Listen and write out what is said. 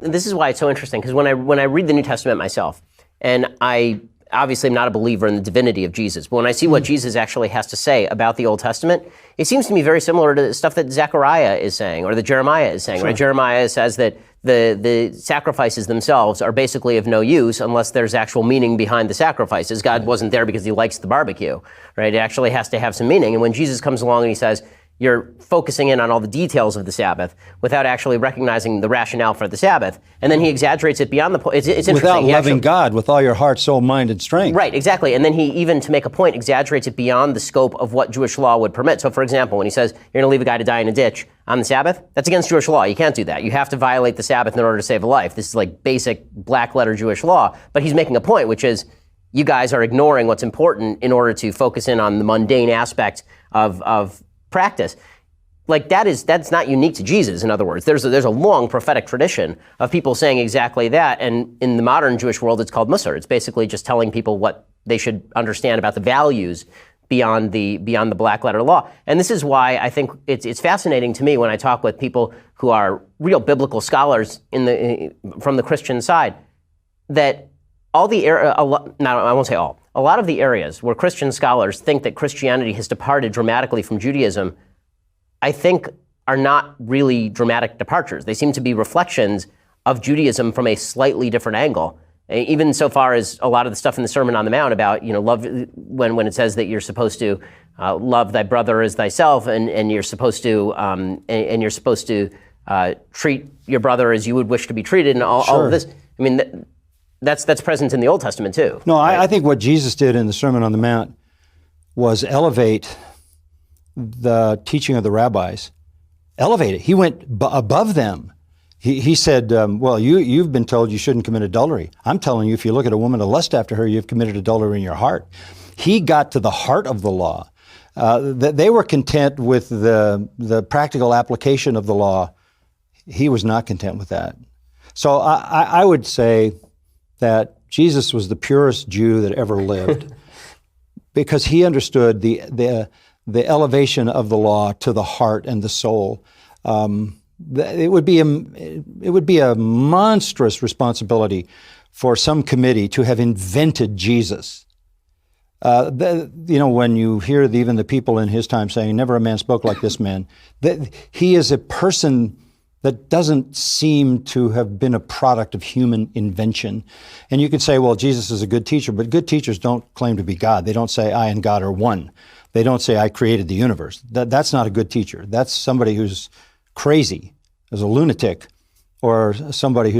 this is why it's so interesting, because when I read the New Testament myself, and I obviously am not a believer in the divinity of Jesus, but when I see what Jesus actually has to say about the Old Testament, it seems to me very similar to the stuff that Zechariah is saying, or that Jeremiah is saying. Sure. Right? Jeremiah says that the sacrifices themselves are basically of no use unless there's actual meaning behind the sacrifices. God wasn't there because he likes the barbecue, right? It actually has to have some meaning. And when Jesus comes along and he says, you're focusing in on all the details of the Sabbath without actually recognizing the rationale for the Sabbath. And then he exaggerates it beyond the point. It's interesting. Without loving God with all your heart, soul, mind, and strength. Right, exactly. And then he, even to make a point, exaggerates it beyond the scope of what Jewish law would permit. So for example, when he says, you're going to leave a guy to die in a ditch on the Sabbath, that's against Jewish law. You can't do that. You have to violate the Sabbath in order to save a life. This is like basic black letter Jewish law. But he's making a point, which is, you guys are ignoring what's important in order to focus in on the mundane aspect of practice. Like that's not unique to Jesus. In other words, there's a long prophetic tradition of people saying exactly that. And in the modern Jewish world, it's called Musar. It's basically just telling people what they should understand about the values beyond the black letter law. And this is why I think it's fascinating to me when I talk with people who are real biblical scholars from the Christian side, that all the I won't say all, a lot of the areas where Christian scholars think that Christianity has departed dramatically from Judaism, I think are not really dramatic departures. They seem to be reflections of Judaism from a slightly different angle. Even so far as a lot of the stuff in the Sermon on the Mount about, love, when it says that you're supposed to love thy brother as thyself, and you're supposed to treat your brother as you would wish to be treated, and all of this. I mean, that's present in the Old Testament too. No, right? I think what Jesus did in the Sermon on the Mount was elevate the teaching of the rabbis. Elevate it. He went above them. He said, well, you've been told you shouldn't commit adultery. I'm telling you, if you look at a woman to lust after her, you've committed adultery in your heart. He got to the heart of the law. They were content with the practical application of the law. He was not content with that. So I would say that Jesus was the purest Jew that ever lived because he understood the elevation of the law to the heart and the soul. It would be a monstrous responsibility for some committee to have invented Jesus. When you hear even the people in his time saying, "Never a man spoke like this man," that he is a person that doesn't seem to have been a product of human invention. And you could say, well, Jesus is a good teacher, but good teachers don't claim to be God. They don't say, I and God are one. They don't say, I created the universe. That's not a good teacher. That's somebody who's crazy, as a lunatic, or somebody who